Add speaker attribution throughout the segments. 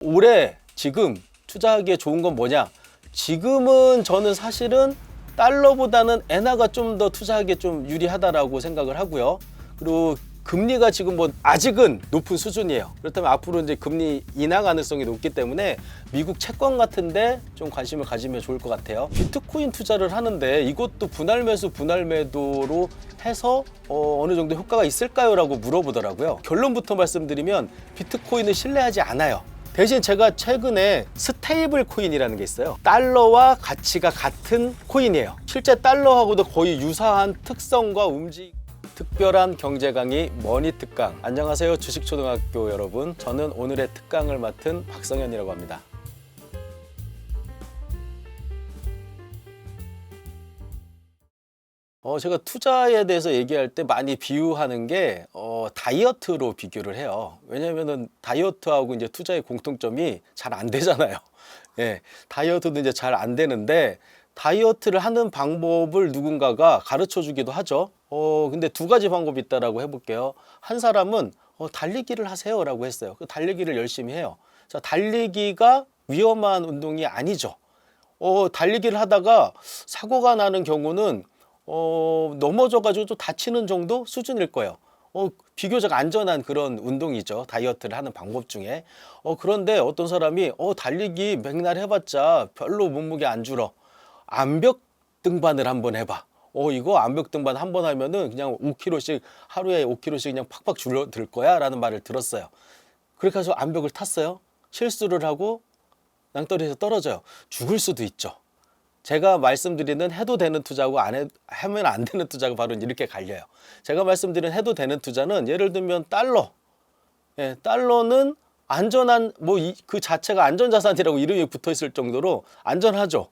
Speaker 1: 올해 지금 투자하기에 좋은 건 뭐냐? 지금은 저는 사실은 달러보다는 엔화가 좀 더 투자하기에 좀 유리하다라고 생각을 하고요. 그리고 금리가 지금 뭐 아직은 높은 수준이에요. 그렇다면 앞으로 이제 금리 인하 가능성이 높기 때문에 미국 채권 같은데 좀 관심을 가지면 좋을 것 같아요. 비트코인 투자를 하는데 이것도 분할 매수, 분할 매도로 해서 어느 정도 효과가 있을까요? 라고 물어보더라고요. 결론부터 말씀드리면 비트코인은 신뢰하지 않아요. 대신 제가 최근에 스테이블 코인이라는 게 있어요. 달러와 가치가 같은 코인이에요. 실제 달러하고도 거의 유사한 특성과 움직임. 특별한 경제 강의 머니 특강. 안녕하세요, 주식초등학교 여러분. 저는 오늘의 특강을 맡은 박성현이라고 합니다. 제가 투자에 대해서 얘기할 때 많이 비유하는 게 다이어트로 비교를 해요. 왜냐면은 다이어트하고 이제 투자의 공통점이 잘 안 되잖아요. 예, 다이어트도 이제 잘 안 되는데 다이어트를 하는 방법을 누군가가 가르쳐 주기도 하죠. 근데 두 가지 방법이 있다라고 해볼게요. 한 사람은 달리기를 하세요라고 했어요. 그 달리기를 열심히 해요. 자, 달리기가 위험한 운동이 아니죠. 달리기를 하다가 사고가 나는 경우는 넘어져가지고 또 다치는 정도 수준일 거예요. 비교적 안전한 그런 운동이죠. 다이어트를 하는 방법 중에. 그런데 어떤 사람이 달리기 맥날 해봤자 별로 몸무게 안 줄어. 암벽 등반을 한번 해봐. 이거 암벽 등반 한번 하면은 그냥 5kg씩 하루에 5kg씩 그냥 팍팍 줄어들 거야 라는 말을 들었어요. 그렇게 해서 암벽을 탔어요. 실수를 하고 낭떠러지에서 떨어져요. 죽을 수도 있죠. 제가 말씀드리는 해도 되는 투자하고 하면 안 되는 투자가 바로 이렇게 갈려요. 제가 말씀드린 해도 되는 투자는 예를 들면 달러. 예, 달러는 안전한 그 자체가 안전자산이라고 이름이 붙어 있을 정도로 안전하죠.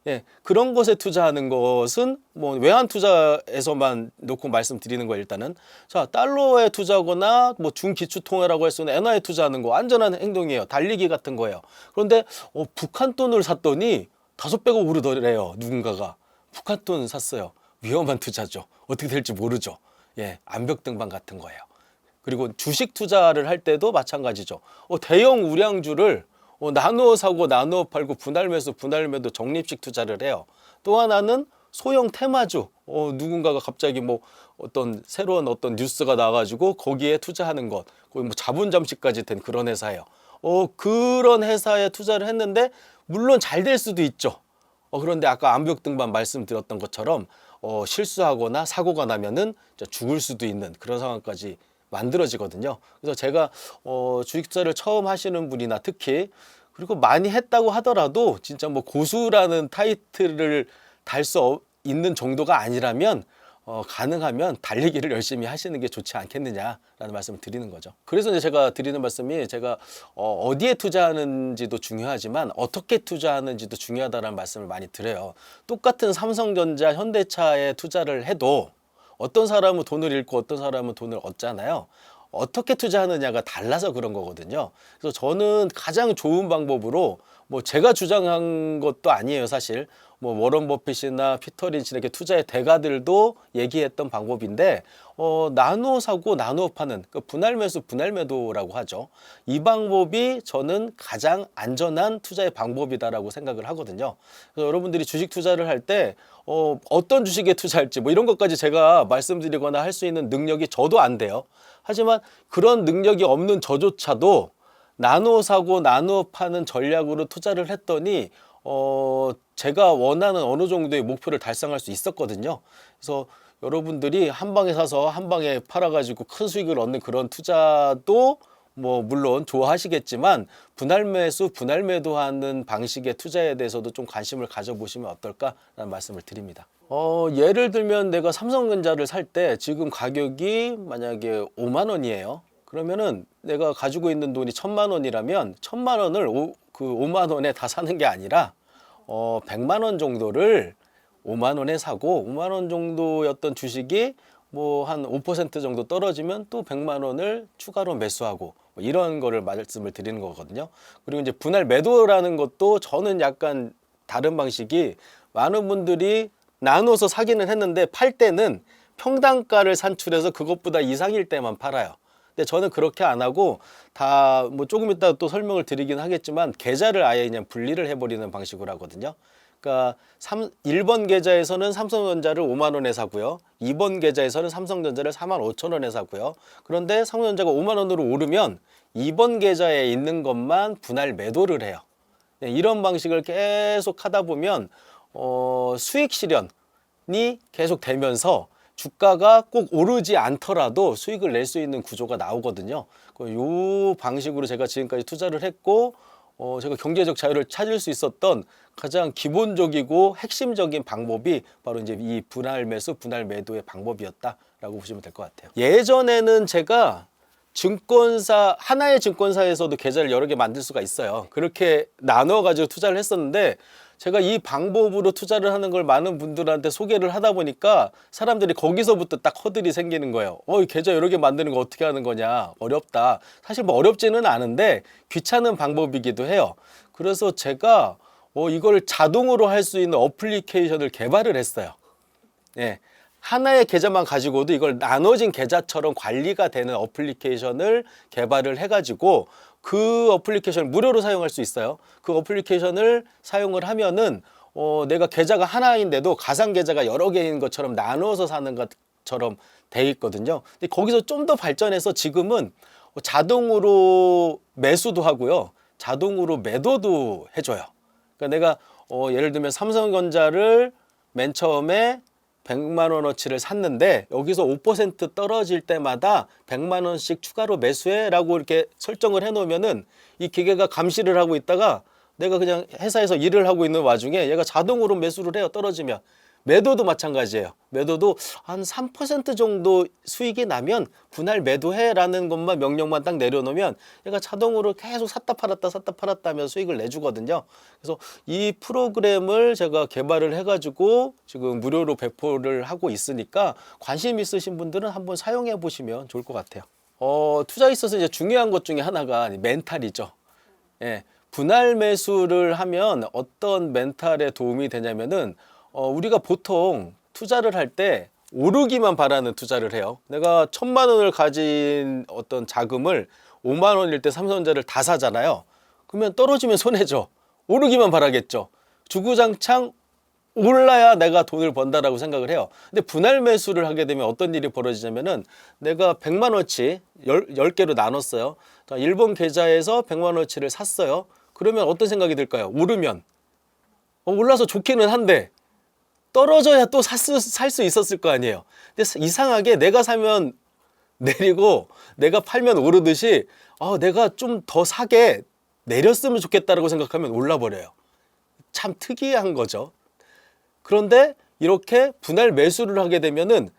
Speaker 1: 예, 그런 것에 투자하는 것은 뭐 외환 투자에서만 놓고 말씀드리는 거예요. 일단은 자, 달러에 투자하거나 뭐 중기축 통화라고 할 수 있는 엔화에 투자하는 거 안전한 행동이에요. 달리기 같은 거예요. 그런데 북한 돈을 샀더니 5배가 오르더래요. 누군가가 북한 돈 샀어요. 위험한 투자죠. 어떻게 될지 모르죠. 예, 암벽 등반 같은 거예요. 그리고 주식 투자를 할 때도 마찬가지죠. 대형 우량주를 나누어 사고 나누어 팔고 분할 매수 분할 매도 적립식 투자를 해요. 또 하나는 소형 테마주, 누군가가 갑자기 뭐 어떤 새로운 어떤 뉴스가 나와가지고 거기에 투자하는 것, 거의 뭐 자본 잠식까지 된 그런 회사예요. 그런 회사에 투자를 했는데 물론 잘 될 수도 있죠. 그런데 아까 암벽 등반 말씀드렸던 것처럼 실수하거나 사고가 나면은 죽을 수도 있는 그런 상황까지 만들어지거든요. 그래서 제가 주식 투자를 처음 하시는 분이나 특히 그리고 많이 했다고 하더라도 진짜 뭐 고수라는 타이틀을 달 수 있는 정도가 아니라면 가능하면 달리기를 열심히 하시는 게 좋지 않겠느냐라는 말씀을 드리는 거죠. 그래서 이제 제가 드리는 말씀이 제가 어디에 투자하는지도 중요하지만 어떻게 투자하는지도 중요하다는 말씀을 많이 드려요. 똑같은 삼성전자, 현대차에 투자를 해도 어떤 사람은 돈을 잃고 어떤 사람은 돈을 얻잖아요. 어떻게 투자하느냐가 달라서 그런 거거든요. 그래서 저는 가장 좋은 방법으로 뭐 제가 주장한 것도 아니에요, 사실. 뭐 워런 버핏이나 피터 린치 이렇게 투자의 대가들도 얘기했던 방법인데 나누어 사고 나누어 파는 그 분할 매수 분할 매도라고 하죠. 이 방법이 저는 가장 안전한 투자의 방법이다라고 생각을 하거든요. 그래서 여러분들이 주식 투자를 할 때 어떤 주식에 투자할지 뭐 이런 것까지 제가 말씀드리거나 할 수 있는 능력이 저도 안 돼요. 하지만 그런 능력이 없는 저조차도 나누어 사고 나누어 파는 전략으로 투자를 했더니 제가 원하는 어느 정도의 목표를 달성할 수 있었거든요. 그래서 여러분들이 한 방에 사서 한 방에 팔아가지고 큰 수익을 얻는 그런 투자도 뭐 물론 좋아하시겠지만 분할 매수, 분할 매도하는 방식의 투자에 대해서도 좀 관심을 가져보시면 어떨까라는 말씀을 드립니다. 예를 들면 내가 삼성전자를 살 때 지금 가격이 만약에 5만 원이에요. 그러면은 내가 가지고 있는 돈이 1,000만 원이라면 1,000만 원을 그 5만 원에 다 사는 게 아니라 100만 원 정도를 5만 원에 사고 5만 원 정도였던 주식이 뭐 한 5% 정도 떨어지면 또 100만 원을 추가로 매수하고 뭐 이런 거를 말씀을 드리는 거거든요. 그리고 이제 분할 매도라는 것도 저는 약간 다른 방식이 많은 분들이 나눠서 사기는 했는데 팔 때는 평단가를 산출해서 그것보다 이상일 때만 팔아요. 근데 저는 그렇게 안 하고 다 뭐 조금 이따 또 설명을 드리긴 하겠지만 계좌를 아예 그냥 분리를 해버리는 방식으로 하거든요. 그러니까 1번 계좌에서는 삼성전자를 5만 원에 사고요. 2번 계좌에서는 삼성전자를 4만 5천 원에 사고요. 그런데 삼성전자가 5만 원으로 오르면 2번 계좌에 있는 것만 분할 매도를 해요. 네, 이런 방식을 계속 하다 보면 수익 실현이 계속 되면서 주가가 꼭 오르지 않더라도 수익을 낼 수 있는 구조가 나오거든요. 이 방식으로 제가 지금까지 투자를 했고 제가 경제적 자유를 찾을 수 있었던 가장 기본적이고 핵심적인 방법이 바로 이제 이 분할 매수, 분할 매도의 방법이었다라고 보시면 될 것 같아요. 예전에는 제가 증권사, 하나의 증권사에서도 계좌를 여러 개 만들 수가 있어요. 그렇게 나눠 가지고 투자를 했었는데 제가 이 방법으로 투자를 하는 걸 많은 분들한테 소개를 하다 보니까 사람들이 거기서부터 딱 허들이 생기는 거예요. 이 계좌 여러 개 만드는 거 어떻게 하는 거냐, 어렵다. 사실 뭐 어렵지는 않은데 귀찮은 방법이기도 해요. 그래서 제가 이걸 자동으로 할 수 있는 어플리케이션을 개발을 했어요. 예. 하나의 계좌만 가지고도 이걸 나눠진 계좌처럼 관리가 되는 어플리케이션을 개발을 해가지고 그 어플리케이션을 무료로 사용할 수 있어요. 그 어플리케이션을 사용을 하면은 내가 계좌가 하나인데도 가상 계좌가 여러 개인 것처럼 나눠서 사는 것처럼 돼 있거든요. 근데 거기서 좀 더 발전해서 지금은 자동으로 매수도 하고요. 자동으로 매도도 해줘요. 그러니까 내가 예를 들면 삼성전자를 맨 처음에 100만 원어치를 샀는데 여기서 5% 떨어질 때마다 100만 원씩 추가로 매수해 라고 이렇게 설정을 해 놓으면은 이 기계가 감시를 하고 있다가 내가 그냥 회사에서 일을 하고 있는 와중에 얘가 자동으로 매수를 해요. 떨어지면. 매도도 마찬가지예요. 매도도 한 3% 정도 수익이 나면 분할 매도해 라는 것만 명령만 딱 내려놓으면 얘가 자동으로 계속 샀다 팔았다 하면서 수익을 내주거든요. 그래서 이 프로그램을 제가 개발을 해가지고 지금 무료로 배포를 하고 있으니까 관심 있으신 분들은 한번 사용해 보시면 좋을 것 같아요. 투자에 있어서 이제 중요한 것 중에 하나가 멘탈이죠. 예, 분할 매수를 하면 어떤 멘탈에 도움이 되냐면은 우리가 보통 투자를 할 때 오르기만 바라는 투자를 해요. 내가 1,000만 원을 가진 어떤 자금을 5만 원일 때 삼성전자를 다 사잖아요. 그러면 떨어지면 손해죠. 오르기만 바라겠죠. 주구장창 올라야 내가 돈을 번다라고 생각을 해요. 근데 분할 매수를 하게 되면 어떤 일이 벌어지냐면은 내가 100만 원치 10개로 나눴어요. 1번 계좌에서 100만 원치를 샀어요. 그러면 어떤 생각이 들까요? 오르면 올라서 좋기는 한데 떨어져야 또 살 수 있었을 거 아니에요. 근데 이상하게 내가 사면 내리고 내가 팔면 오르듯이 내가 좀 더 사게 내렸으면 좋겠다라고 생각하면 올라버려요. 참 특이한 거죠. 그런데 이렇게 분할 매수를 하게 되면은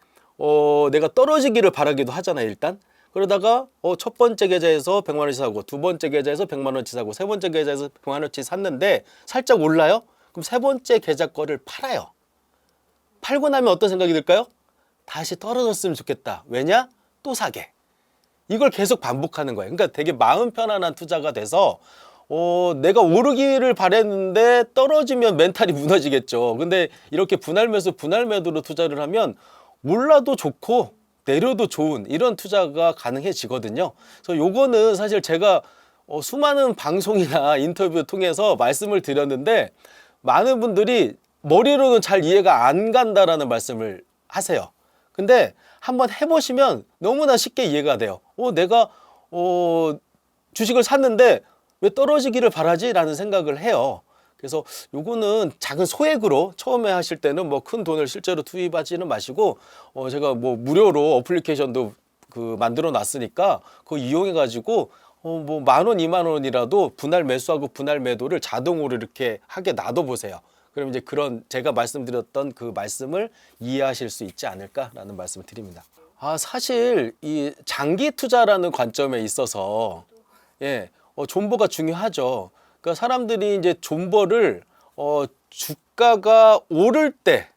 Speaker 1: 내가 떨어지기를 바라기도 하잖아요. 일단 그러다가 첫 번째 계좌에서 100만 원치 사고 두 번째 계좌에서 100만 원치 사고 세 번째 계좌에서 100만 원치 샀는데 살짝 올라요? 그럼 세 번째 계좌 거를 팔아요. 팔고 나면 어떤 생각이 들까요? 다시 떨어졌으면 좋겠다. 왜냐? 또 사게. 이걸 계속 반복하는 거예요. 그러니까 되게 마음 편안한 투자가 돼서 내가 오르기를 바랬는데 떨어지면 멘탈이 무너지겠죠. 근데 이렇게 분할 매수, 분할 매도로 투자를 하면 올라도 좋고 내려도 좋은 이런 투자가 가능해지거든요. 그래서 요거는 사실 제가 수많은 방송이나 인터뷰 통해서 말씀을 드렸는데 많은 분들이 머리로는 잘 이해가 안 간다라는 말씀을 하세요. 근데 한번 해보시면 너무나 쉽게 이해가 돼요. 내가 주식을 샀는데 왜 떨어지기를 바라지? 라는 생각을 해요. 그래서 요거는 작은 소액으로 처음에 하실 때는 뭐 큰 돈을 실제로 투입하지는 마시고 제가 뭐 무료로 어플리케이션도 만들어 놨으니까 그거 이용해 가지고 뭐 10,000원, 20,000원이라도 분할 매수하고 분할 매도를 자동으로 이렇게 하게 놔둬 보세요. 그럼 이제 그런 제가 말씀드렸던 그 말씀을 이해하실 수 있지 않을까라는 말씀을 드립니다. 사실 이 장기 투자라는 관점에 있어서 존버가 중요하죠. 그러니까 사람들이 이제 존버를 주가가 오를 때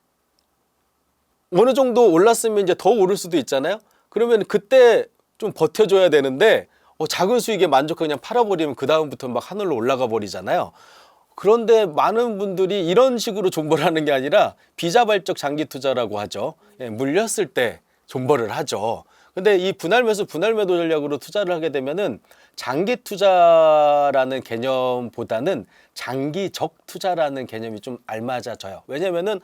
Speaker 1: 어느 정도 올랐으면 이제 더 오를 수도 있잖아요. 그러면 그때 좀 버텨줘야 되는데 작은 수익에 만족하고 그냥 팔아버리면 그 다음부터 막 하늘로 올라가 버리잖아요. 그런데 많은 분들이 이런 식으로 존버를 하는 게 아니라 비자발적 장기 투자라고 하죠. 물렸을 때 존버를 하죠. 근데 이 분할 매수, 분할 매도 전략으로 투자를 하게 되면은 장기 투자라는 개념보다는 장기적 투자라는 개념이 좀 알맞아져요. 왜냐면은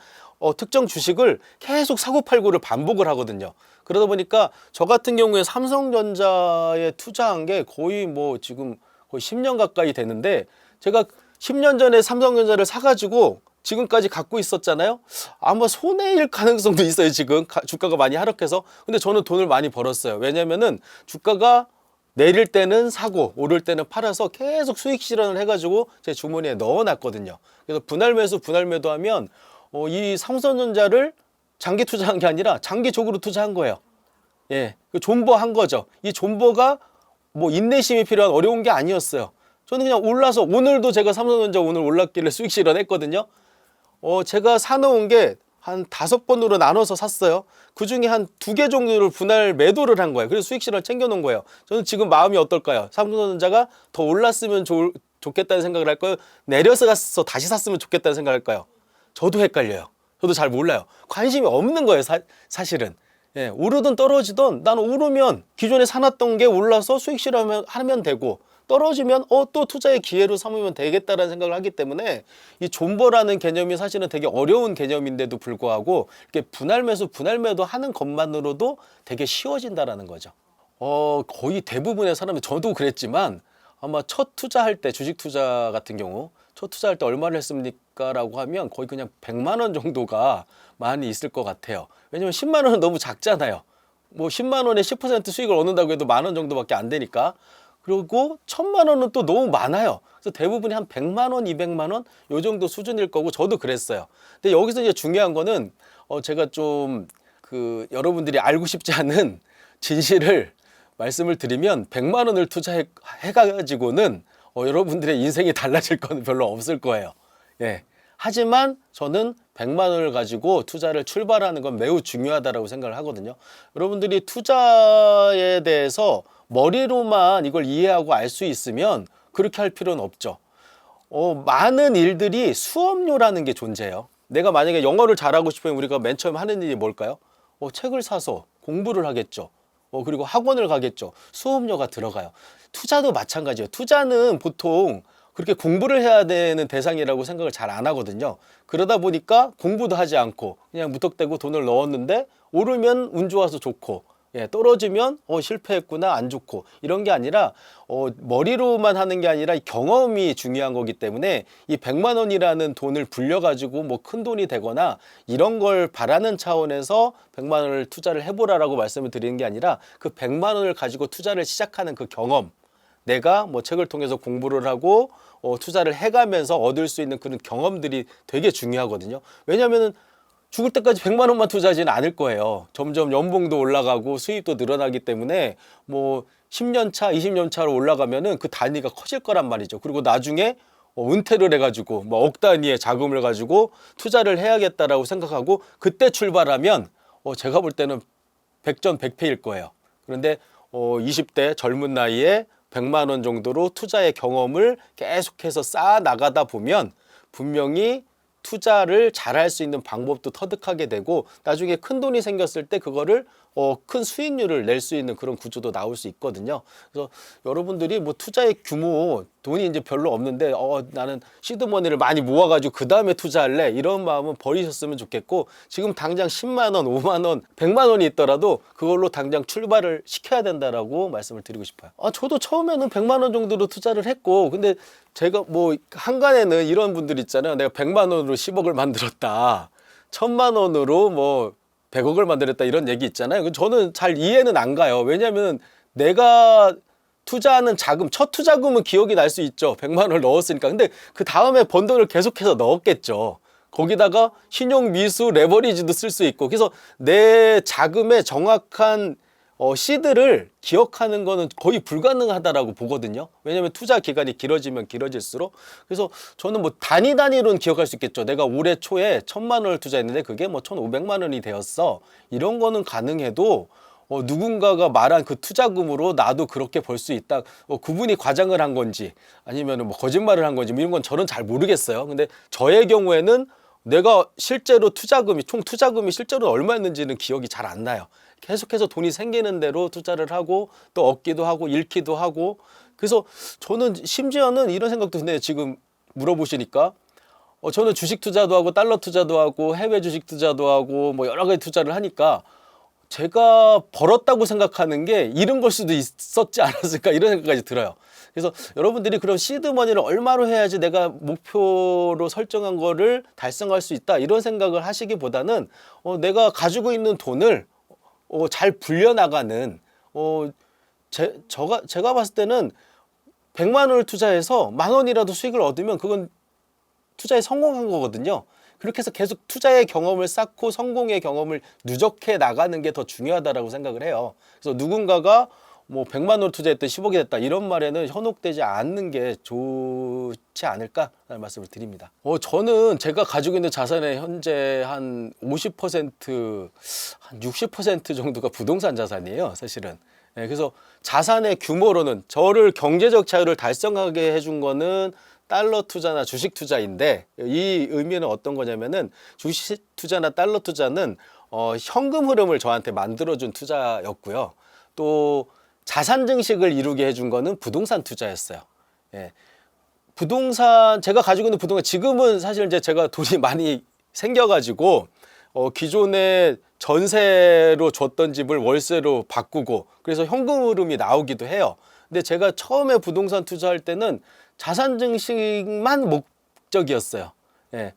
Speaker 1: 특정 주식을 계속 사고 팔고를 반복을 하거든요. 그러다 보니까 저 같은 경우에 삼성전자에 투자한 게 거의 뭐 지금 거의 10년 가까이 되는데, 제가 10년 전에 삼성전자를 사가지고 지금까지 갖고 있었잖아요. 아마 손해일 가능성도 있어요. 지금 주가가 많이 하락해서. 근데 저는 돈을 많이 벌었어요. 왜냐면은 주가가 내릴 때는 사고 오를 때는 팔아서 계속 수익 실현을 해가지고 제 주머니에 넣어놨거든요. 그래서 분할 매수, 분할 매도하면 이 삼성전자를 장기 투자한 게 아니라 장기적으로 투자한 거예요. 예, 그 존버한 거죠. 이 존버가 뭐 인내심이 필요한 어려운 게 아니었어요. 저는 그냥 올라서, 오늘도 제가 삼성전자 오늘 올랐길래 수익 실현했거든요. 제가 사놓은 게 한 5번으로 나눠서 샀어요. 그 중에 한 2개 정도를 분할 매도를 한 거예요. 그래서 수익 실현을 챙겨놓은 거예요. 저는 지금 마음이 어떨까요? 삼성전자가 더 올랐으면 좋겠다는 생각을 할까요? 내려서 가서 다시 샀으면 좋겠다는 생각을 할까요? 저도 헷갈려요. 저도 잘 몰라요. 관심이 없는 거예요, 사실은. 예, 오르든 떨어지든 나는 오르면 기존에 사놨던 게 올라서 수익 실현하면 되고, 떨어지면 또 투자의 기회로 삼으면 되겠다라는 생각을 하기 때문에 이 존버라는 개념이 사실은 되게 어려운 개념인데도 불구하고 이렇게 분할 매수, 분할 매도 하는 것만으로도 되게 쉬워진다라는 거죠. 거의 대부분의 사람이, 저도 그랬지만 아마 첫 투자할 때, 주식 투자 같은 경우 첫 투자할 때 얼마를 했습니까? 라고 하면 거의 그냥 100만 원 정도가 많이 있을 것 같아요. 왜냐면 10만 원은 너무 작잖아요. 뭐 10만 원에 10% 수익을 얻는다고 해도 10,000원 정도밖에 안 되니까. 그리고 1,000만 원은 또 너무 많아요. 그래서 대부분이 한 100만 원, 200만 원 요 정도 수준일 거고, 저도 그랬어요. 근데 여기서 이제 중요한 거는 제가 좀 여러분들이 알고 싶지 않은 진실을 말씀을 드리면, 100만 원을 투자해 가지고는 여러분들의 인생이 달라질 건 별로 없을 거예요. 예. 하지만 저는 100만 원을 가지고 투자를 출발하는 건 매우 중요하다고 생각을 하거든요. 여러분들이 투자에 대해서 머리로만 이걸 이해하고 알 수 있으면 그렇게 할 필요는 없죠. 많은 일들이 수업료라는 게 존재해요. 내가 만약에 영어를 잘하고 싶으면 우리가 맨 처음 하는 일이 뭘까요? 책을 사서 공부를 하겠죠. 그리고 학원을 가겠죠. 수업료가 들어가요. 투자도 마찬가지예요. 투자는 보통 그렇게 공부를 해야 되는 대상이라고 생각을 잘 안 하거든요. 그러다 보니까 공부도 하지 않고 그냥 무턱대고 돈을 넣었는데, 오르면 운 좋아서 좋고, 예, 떨어지면 실패했구나, 안 좋고, 이런 게 아니라 머리로만 하는 게 아니라 경험이 중요한 거기 때문에 이 100만 원이라는 돈을 불려가지고 뭐 큰 돈이 되거나 이런 걸 바라는 차원에서 100만 원을 투자를 해보라라고 말씀을 드리는 게 아니라, 그 100만 원을 가지고 투자를 시작하는 그 경험, 내가 뭐 책을 통해서 공부를 하고 투자를 해가면서 얻을 수 있는 그런 경험들이 되게 중요하거든요. 왜냐하면 죽을 때까지 100만 원만 투자하지는 않을 거예요. 점점 연봉도 올라가고 수입도 늘어나기 때문에 뭐 10년 차, 20년 차로 올라가면은 그 단위가 커질 거란 말이죠. 그리고 나중에 은퇴를 해가지고 뭐 억 단위의 자금을 가지고 투자를 해야겠다라고 생각하고 그때 출발하면 제가 볼 때는 백전백패일 거예요. 그런데 20대 젊은 나이에 100만 원 정도로 투자의 경험을 계속해서 쌓아 나가다 보면 분명히 투자를 잘할 수 있는 방법도 터득하게 되고, 나중에 큰 돈이 생겼을 때 그거를 큰 수익률을 낼 수 있는 그런 구조도 나올 수 있거든요. 그래서 여러분들이 뭐 투자의 규모, 돈이 이제 별로 없는데 나는 시드머니를 많이 모아가지고 그 다음에 투자할래, 이런 마음은 버리셨으면 좋겠고, 지금 당장 10만 원, 5만 원, 100만 원이 있더라도 그걸로 당장 출발을 시켜야 된다라고 말씀을 드리고 싶어요. 저도 처음에는 100만 원 정도로 투자를 했고, 근데 제가 뭐 한간에는 이런 분들 있잖아요. 내가 100만 원으로 10억을 만들었다, 1,000만 원으로 뭐 100억을 만들었다, 이런 얘기 있잖아요. 저는 잘 이해는 안 가요. 왜냐하면 내가 투자하는 자금, 첫 투자금은 기억이 날 수 있죠. 100만 원을 넣었으니까. 근데 그 다음에 번 돈을 계속해서 넣었겠죠. 거기다가 신용, 미수, 레버리지도 쓸 수 있고. 그래서 내 자금의 정확한 시드를 기억하는 거는 거의 불가능하다라고 보거든요. 왜냐하면 투자 기간이 길어지면 길어질수록. 그래서 저는 뭐 단위로는 기억할 수 있겠죠. 내가 올해 초에 1,000만 원을 투자했는데 그게 뭐 1,500만 원이 되었어, 이런 거는 가능해도 누군가가 말한 그 투자금으로 나도 그렇게 벌 수 있다, 그분이 과장을 한 건지 아니면 뭐 거짓말을 한 건지, 뭐 이런 건 저는 잘 모르겠어요. 근데 저의 경우에는 내가 실제로 총 투자금이 실제로 얼마였는지는 기억이 잘 안 나요. 계속해서 돈이 생기는 대로 투자를 하고 또 얻기도 하고 잃기도 하고. 그래서 저는 심지어는 이런 생각도 드네요. 지금 물어보시니까 저는 주식 투자도 하고 달러 투자도 하고 해외 주식 투자도 하고 뭐 여러 가지 투자를 하니까 제가 벌었다고 생각하는 게 잃은 걸 수도 있었지 않았을까 이런 생각까지 들어요. 그래서 여러분들이 그럼 시드머니를 얼마로 해야지 내가 목표로 설정한 거를 달성할 수 있다 이런 생각을 하시기보다는 내가 가지고 있는 돈을 잘 불려나가는 제가 봤을 때는 100만 원을 투자해서 10,000원이라도 수익을 얻으면 그건 투자에 성공한 거거든요. 그렇게 해서 계속 투자의 경험을 쌓고 성공의 경험을 누적해 나가는 게 더 중요하다라고 생각을 해요. 그래서 누군가가 뭐 100만 원을 투자했더니 10억이 됐다 이런 말에는 현혹되지 않는 게 좋지 않을까라는 말씀을 드립니다. 저는 제가 가지고 있는 자산의 현재 한 50%, 한 60% 정도가 부동산 자산이에요, 사실은. 네, 그래서 자산의 규모로는 저를 경제적 자유를 달성하게 해준 거는 달러 투자나 주식 투자인데, 이 의미는 어떤 거냐면은 주식 투자나 달러 투자는 현금 흐름을 저한테 만들어준 투자였고요. 또 자산 증식을 이루게 해준 거는 부동산 투자였어요. 예. 부동산, 제가 가지고 있는 부동산, 지금은 사실 이제 제가 돈이 많이 생겨가지고 기존에 전세로 줬던 집을 월세로 바꾸고 그래서 현금 흐름이 나오기도 해요. 근데 제가 처음에 부동산 투자할 때는 자산 증식만 목적이었어요. 예.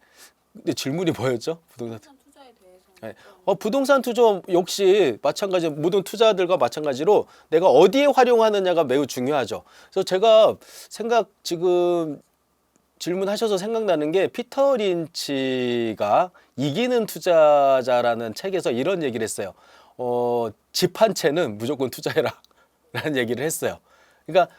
Speaker 1: 근데 질문이 뭐였죠? 부동산
Speaker 2: 투자에 대해서.
Speaker 1: 네. 부동산 투자 역시 마찬가지, 모든 투자들과 마찬가지로 내가 어디에 활용하느냐가 매우 중요하죠. 그래서 제가 지금 질문하셔서 생각나는 게 피터 린치가 이기는 투자자라는 책에서 이런 얘기를 했어요. 집 한 채는 무조건 투자해라 라는 얘기를 했어요. 그러니까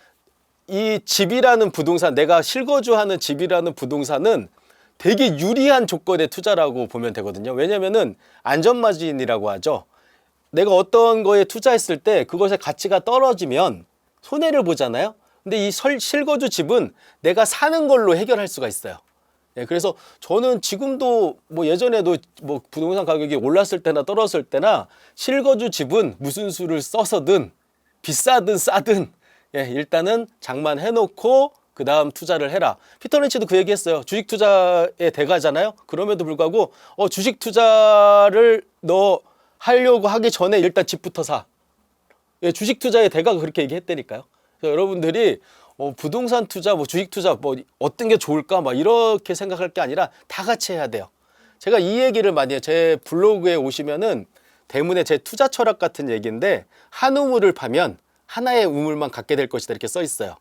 Speaker 1: 이 집이라는 부동산, 내가 실거주하는 집이라는 부동산은 되게 유리한 조건의 투자라고 보면 되거든요. 왜냐면은 안전마진이라고 하죠. 내가 어떤 거에 투자했을 때 그것의 가치가 떨어지면 손해를 보잖아요. 근데 이 실거주 집은 내가 사는 걸로 해결할 수가 있어요. 예, 그래서 저는 지금도 뭐 예전에도 뭐 부동산 가격이 올랐을 때나 떨어졌을 때나 실거주 집은 무슨 수를 써서든 비싸든 싸든 일단은 장만해놓고 그 다음 투자를 해라. 피터 린치도 그 얘기했어요. 주식 투자의 대가잖아요. 그럼에도 불구하고 주식 투자를 너 하려고 하기 전에 일단 집부터 사. 주식 투자의 대가가 그렇게 얘기했다니까요. 그래서 여러분들이 부동산 투자, 뭐 주식 투자, 뭐 어떤 게 좋을까, 막 이렇게 생각할 게 아니라 다 같이 해야 돼요. 제가 이 얘기를 많이 해요. 제 블로그에 오시면은 대문에 제 투자 철학 같은 얘기인데, 한 우물을 파면 하나의 우물만 갖게 될 것이다 이렇게 써 있어요.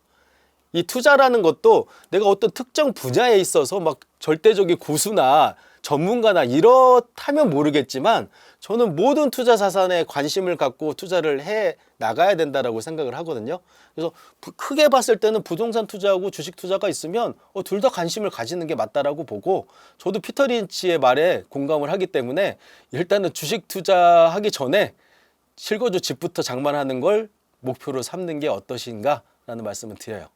Speaker 1: 이 투자라는 것도 내가 어떤 특정 분야에 있어서 막 절대적인 고수나 전문가나 이렇다면 모르겠지만 저는 모든 투자 자산에 관심을 갖고 투자를 해 나가야 된다라고 생각을 하거든요. 그래서 크게 봤을 때는 부동산 투자하고 주식 투자가 있으면 둘 다 관심을 가지는 게 맞다라고 보고, 저도 피터 린치의 말에 공감을 하기 때문에 일단은 주식 투자하기 전에 실거주 집부터 장만하는 걸 목표로 삼는 게 어떠신가라는 말씀을 드려요.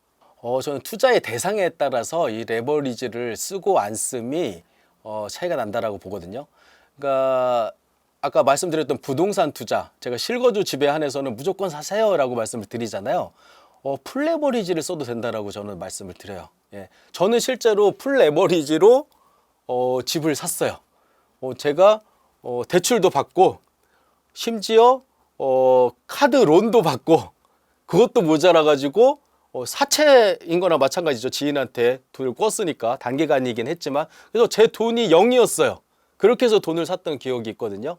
Speaker 1: 저는 투자의 대상에 따라서 이 레버리지를 쓰고 안 씀이 차이가 난다라고 보거든요. 그러니까 아까 말씀드렸던 부동산 투자, 제가 실거주 집에 한해서는 무조건 사세요라고 말씀을 드리잖아요. 풀레버리지를 써도 된다라고 저는 말씀을 드려요. 예. 저는 실제로 풀레버리지로 집을 샀어요. 제가 대출도 받고 심지어 카드 론도 받고 그것도 모자라 가지고 사채인 거나 마찬가지죠. 지인한테 돈을 꿨으니까 단기간이긴 했지만, 그래서 제 돈이 0이었어요. 그렇게 해서 돈을 샀던 기억이 있거든요.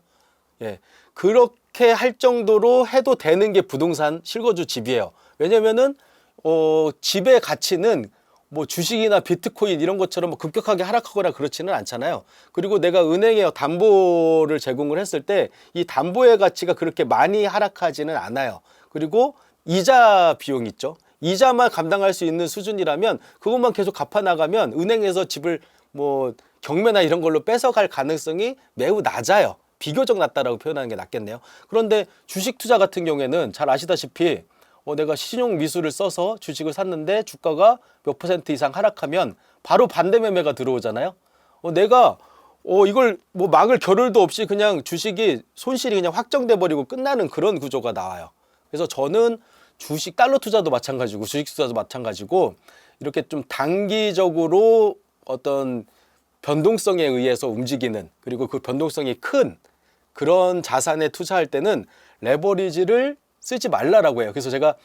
Speaker 1: 예, 그렇게 할 정도로 해도 되는 게 부동산 실거주 집이에요. 왜냐면은 집의 가치는 뭐 주식이나 비트코인 이런 것처럼 뭐 급격하게 하락하거나 그렇지는 않잖아요. 그리고 내가 은행에 담보를 제공을 했을 때 이 담보의 가치가 그렇게 많이 하락하지는 않아요. 그리고 이자 비용 있죠. 이자만 감당할 수 있는 수준이라면 그것만 계속 갚아나가면 은행에서 집을 뭐 경매나 이런 걸로 뺏어갈 가능성이 매우 낮아요. 비교적 낮다라고 표현하는 게 낫겠네요. 그런데 주식 투자 같은 경우에는 잘 아시다시피 내가 신용 미수를 써서 주식을 샀는데 주가가 몇 % 이상 하락하면 바로 반대 매매가 들어오잖아요. 내가 이걸 뭐 막을 겨를도 없이 그냥 주식이 손실이 그냥 확정돼 버리고 끝나는 그런 구조가 나와요. 그래서 저는 주식 달러 투자도 마찬가지고 주식 투자도 마찬가지고 이렇게 좀 단기적으로 어떤 변동성에 의해서 움직이는, 그리고 그 변동성이 큰 그런 자산에 투자할 때는 레버리지를 쓰지 말라라고 해요. 그래서 제가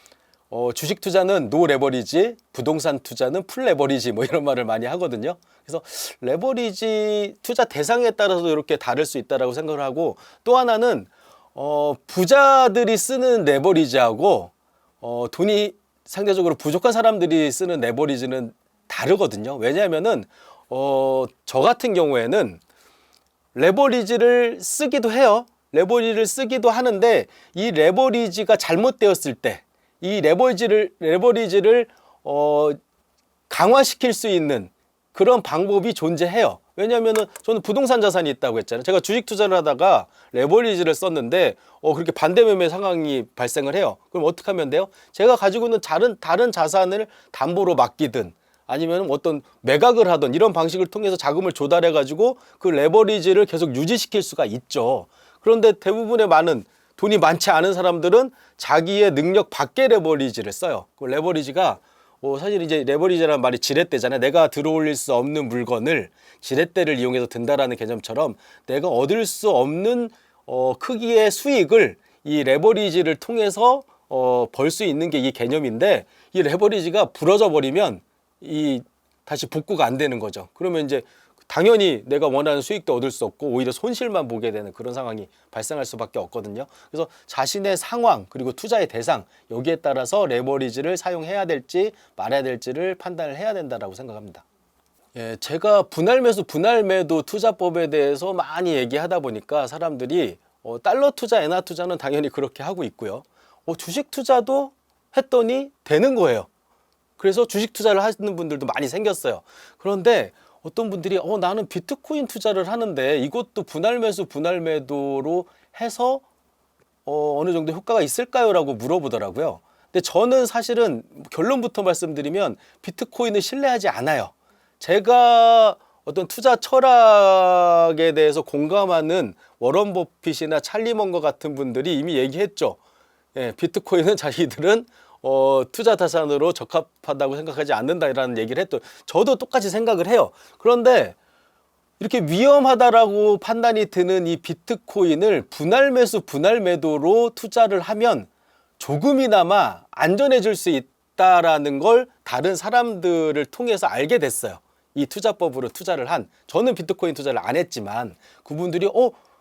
Speaker 1: 주식 투자는 노 레버리지, 부동산 투자는 풀 레버리지 뭐 이런 말을 많이 하거든요. 그래서 레버리지 투자 대상에 따라서 이렇게 다를 수 있다라고 생각을 하고, 또 하나는 부자들이 쓰는 레버리지하고 돈이 상대적으로 부족한 사람들이 쓰는 레버리지는 다르거든요. 왜냐하면은 저 같은 경우에는 레버리지를 쓰기도 해요. 레버리지를 쓰기도 하는데 이 레버리지가 잘못되었을 때 이 레버리지를 강화시킬 수 있는 그런 방법이 존재해요. 왜냐하면은 저는 부동산 자산이 있다고 했잖아요. 제가 주식 투자를 하다가 레버리지를 썼는데 그렇게 반대 매매 상황이 발생을 해요. 그럼 어떻게 하면 돼요? 제가 가지고 있는 다른 자산을 담보로 맡기든 아니면 어떤 매각을 하든 이런 방식을 통해서 자금을 조달해 가지고 그 레버리지를 계속 유지시킬 수가 있죠. 그런데 대부분의 많은 돈이 많지 않은 사람들은 자기의 능력 밖의 레버리지를 써요. 그 레버리지가 사실 이제 레버리지라는 말이 지렛대잖아요. 내가 들어올릴 수 없는 물건을 지렛대를 이용해서 든다라는 개념처럼 내가 얻을 수 없는 크기의 수익을 이 레버리지를 통해서 벌 수 있는 게 이 개념인데, 이 레버리지가 부러져 버리면 다시 복구가 안 되는 거죠. 그러면 이제 당연히 내가 원하는 수익도 얻을 수 없고 오히려 손실만 보게 되는 그런 상황이 발생할 수밖에 없거든요. 그래서 자신의 상황 그리고 투자의 대상, 여기에 따라서 레버리지를 사용해야 될지 말아야 될지를 판단을 해야 된다라고 생각합니다. 예, 제가 분할 매수, 분할 매도 투자법에 대해서 많이 얘기하다 보니까 사람들이 달러 투자, 엔화 투자는 당연히 그렇게 하고 있고요. 주식 투자도 했더니 되는 거예요. 그래서 주식 투자를 하시는 분들도 많이 생겼어요. 그런데 어떤 분들이 나는 비트코인 투자를 하는데 이것도 분할 매수, 분할 매도로 해서 어느 정도 효과가 있을까요? 라고 물어보더라고요. 근데 저는 사실은 결론부터 말씀드리면 비트코인을 신뢰하지 않아요. 제가 어떤 투자 철학에 대해서 공감하는 워런 버핏이나 찰리 먼거 같은 분들이 이미 얘기했죠. 예, 비트코인은 자기들은 투자 자산으로 적합하다고 생각하지 않는다라는 얘기를 했죠. 저도 똑같이 생각을 해요. 그런데 이렇게 위험하다라고 판단이 드는 이 비트코인을 분할 매수, 분할 매도로 투자를 하면 조금이나마 안전해질 수 있다라는 걸 다른 사람들을 통해서 알게 됐어요. 이 투자법으로 투자를 저는 비트코인 투자를 안 했지만 그분들이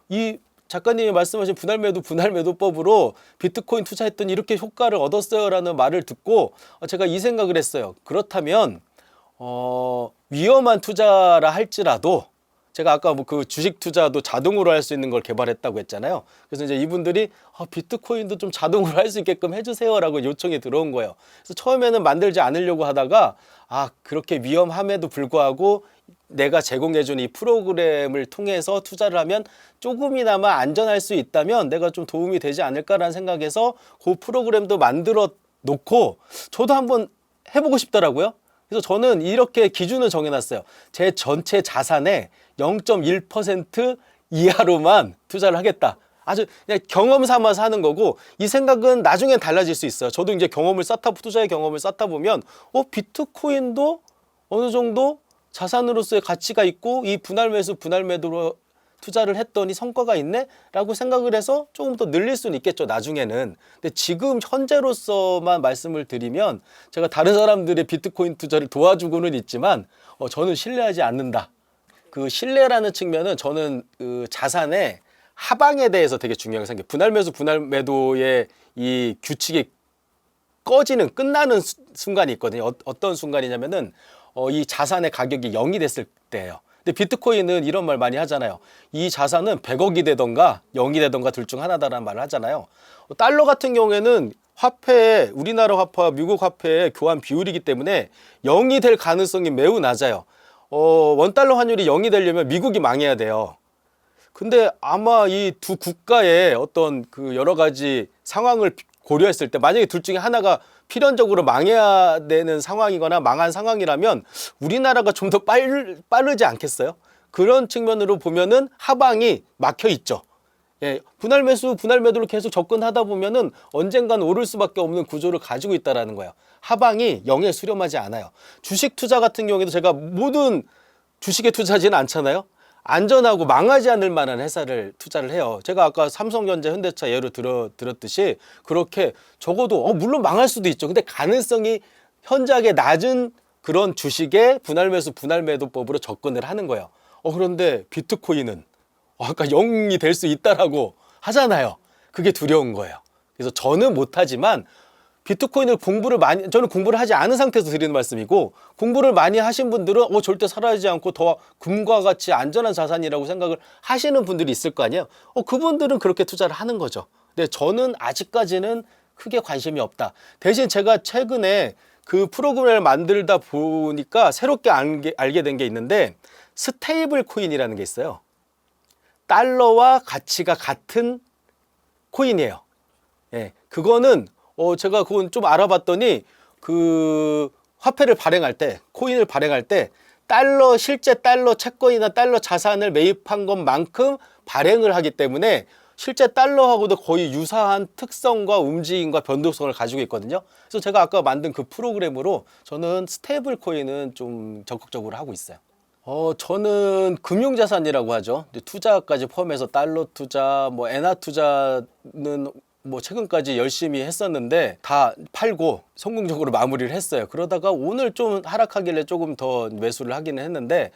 Speaker 1: 이 작가님이 말씀하신 분할 매도, 분할 매도법으로 비트코인 투자했더니 이렇게 효과를 얻었어요 라는 말을 듣고 제가 이 생각을 했어요. 그렇다면 위험한 투자라 할지라도, 제가 아까 그 주식 투자도 자동으로 할 수 있는 걸 개발했다고 했잖아요. 그래서 이제 이분들이 비트코인도 좀 자동으로 할 수 있게끔 해주세요 라고 요청이 들어온 거예요. 그래서 처음에는 만들지 않으려고 하다가 그렇게 위험함에도 불구하고 내가 제공해준 이 프로그램을 통해서 투자를 하면 조금이나마 안전할 수 있다면 내가 좀 도움이 되지 않을까라는 생각에서 그 프로그램도 만들어 놓고 저도 한번 해보고 싶더라고요. 그래서 저는 이렇게 기준을 정해놨어요. 제 전체 자산의 0.1% 이하로만 투자를 하겠다. 아주 그냥 경험 삼아서 하는 거고, 이 생각은 나중엔 달라질 수 있어요. 저도 이제 투자의 경험을 쌓다 보면 비트코인도 어느 정도 자산으로서의 가치가 있고 이 분할 매수, 분할 매도로 투자를 했더니 성과가 있네? 라고 생각을 해서 조금 더 늘릴 수는 있겠죠, 나중에는. 근데 지금 현재로서만 말씀을 드리면 제가 다른 사람들의 비트코인 투자를 도와주고는 있지만 저는 신뢰하지 않는다. 그 신뢰라는 측면은 저는 그 자산의 하방에 대해서 되게 중요하게 생각해요. 분할 매수, 분할 매도의 이 규칙이 끝나는 순간이 있거든요. 어떤 순간이냐면은 이 자산의 가격이 0이 됐을 때예요. 근데 비트코인은 이런 말 많이 하잖아요. 이 자산은 100억이 되던가 0이 되던가 둘 중 하나다라는 말을 하잖아요. 달러 같은 경우에는 우리나라 화폐와 미국 화폐의 교환 비율이기 때문에 0이 될 가능성이 매우 낮아요. 원달러 환율이 0이 되려면 미국이 망해야 돼요. 근데 아마 이 두 국가의 어떤 그 여러 가지 상황을 고려했을 때 만약에 둘 중에 하나가 필연적으로 망해야 되는 상황이거나 망한 상황이라면 우리나라가 좀 더 빠르지 않겠어요? 그런 측면으로 보면은 하방이 막혀 있죠. 예, 분할 매수, 분할 매도를 계속 접근하다 보면은 언젠간 오를 수밖에 없는 구조를 가지고 있다라는 거예요. 하방이 영에 수렴하지 않아요. 주식 투자 같은 경우에도 제가 모든 주식에 투자하지는 않잖아요. 안전하고 망하지 않을 만한 회사를 투자를 해요. 제가 아까 삼성전자, 현대차 예로 들었듯이 그렇게 적어도 물론 망할 수도 있죠. 근데 가능성이 현저하게 낮은 그런 주식에 분할 매수, 분할 매도법으로 접근을 하는 거예요. 그런데 비트코인은 아까 0이 될 수 있다라고 하잖아요. 그게 두려운 거예요. 그래서 저는 못하지만 비트코인을 저는 공부를 하지 않은 상태에서 드리는 말씀이고, 공부를 많이 하신 분들은 절대 사라지지 않고 더 금과 같이 안전한 자산이라고 생각을 하시는 분들이 있을 거 아니에요. 그분들은 그렇게 투자를 하는 거죠. 근데 저는 아직까지는 크게 관심이 없다. 대신 제가 최근에 그 프로그램을 만들다 보니까 새롭게 알게 된 게 있는데, 스테이블 코인이라는 게 있어요. 달러와 가치가 같은 코인이에요. 예, 그거는 제가 그건 좀 알아봤더니 그 화폐를 발행할 때, 코인을 발행할 때 실제 달러 채권이나 달러 자산을 매입한 것만큼 발행을 하기 때문에 실제 달러하고도 거의 유사한 특성과 움직임과 변동성을 가지고 있거든요. 그래서 제가 아까 만든 그 프로그램으로 저는 스테이블 코인은 좀 적극적으로 하고 있어요. 저는 금융자산이라고 하죠. 투자까지 포함해서 달러 투자, 엔화 투자는 최근까지 열심히 했었는데 다 팔고 성공적으로 마무리를 했어요. 그러다가 오늘 좀 하락하길래 조금 더 매수를 하기는 했는데,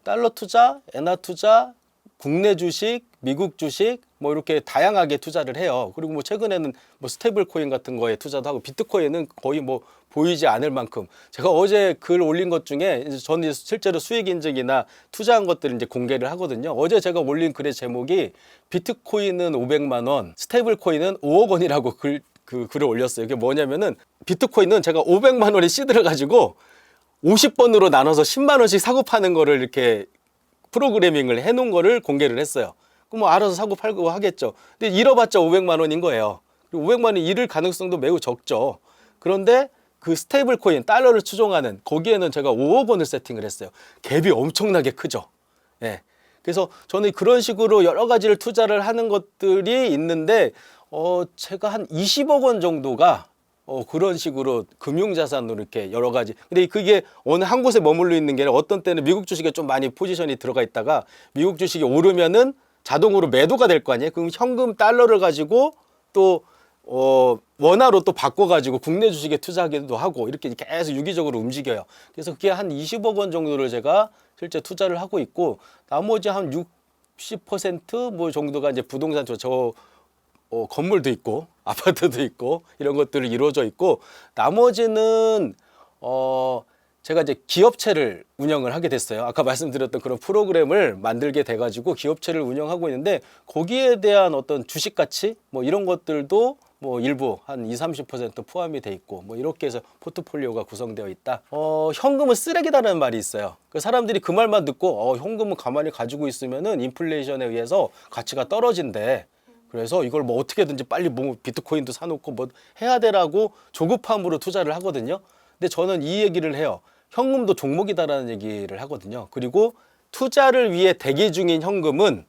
Speaker 1: 달러 투자, 엔화 투자, 국내 주식, 미국 주식 이렇게 다양하게 투자를 해요. 그리고 최근에는 스테이블 코인 같은 거에 투자도 하고, 비트코인은 거의 보이지 않을 만큼, 제가 어제 글 올린 것 중에 저는 실제로 수익 인증이나 투자한 것들을 이제 공개를 하거든요. 어제 제가 올린 글의 제목이 비트코인은 500만 원, 스테이블 코인은 5억 원이라고 글을 올렸어요. 이게 뭐냐면은, 비트코인은 제가 500만 원에 시드를 가지고 50번으로 나눠서 10만 원씩 사고 파는 거를 이렇게 프로그래밍을 해놓은 거를 공개를 했어요. 그럼 알아서 사고 팔고 하겠죠. 근데 잃어봤자 500만 원인 거예요. 그리고 500만 원이 잃을 가능성도 매우 적죠. 그런데 그 스테이블 코인, 달러를 추종하는 거기에는 제가 5억 원을 세팅을 했어요. 갭이 엄청나게 크죠. 예. 그래서 저는 그런 식으로 여러 가지를 투자를 하는 것들이 있는데, 제가 한 20억 원 정도가 그런 식으로 금융자산으로 이렇게 여러 가지. 근데 그게 어느 한 곳에 머물러 있는 게 아니라, 어떤 때는 미국 주식에 좀 많이 포지션이 들어가 있다가 미국 주식이 오르면은 자동으로 매도가 될 거 아니에요. 그럼 현금 달러를 가지고 또 원화로 또 바꿔가지고 국내 주식에 투자하기도 하고, 이렇게 계속 유기적으로 움직여요. 그래서 그게 한 20억 원 정도를 제가 실제 투자를 하고 있고, 나머지 한 60% 정도가 이제 부동산, 건물도 있고 아파트도 있고 이런 것들을 이루어져 있고, 나머지는 제가 이제 기업체를 운영을 하게 됐어요. 아까 말씀드렸던 그런 프로그램을 만들게 돼가지고 기업체를 운영하고 있는데, 거기에 대한 어떤 주식 가치 이런 것들도 일부 한 20-30% 포함이 돼 있고, 이렇게 해서 포트폴리오가 구성되어 있다. 현금은 쓰레기다라는 말이 있어요. 그 사람들이 그 말만 듣고 현금은 가만히 가지고 있으면은 인플레이션에 의해서 가치가 떨어진대. 그래서 이걸 어떻게든지 빨리 비트코인도 사놓고 해야 되라고 조급함으로 투자를 하거든요. 근데 저는 이 얘기를 해요. 현금도 종목이다라는 얘기를 하거든요. 그리고 투자를 위해 대기 중인 현금은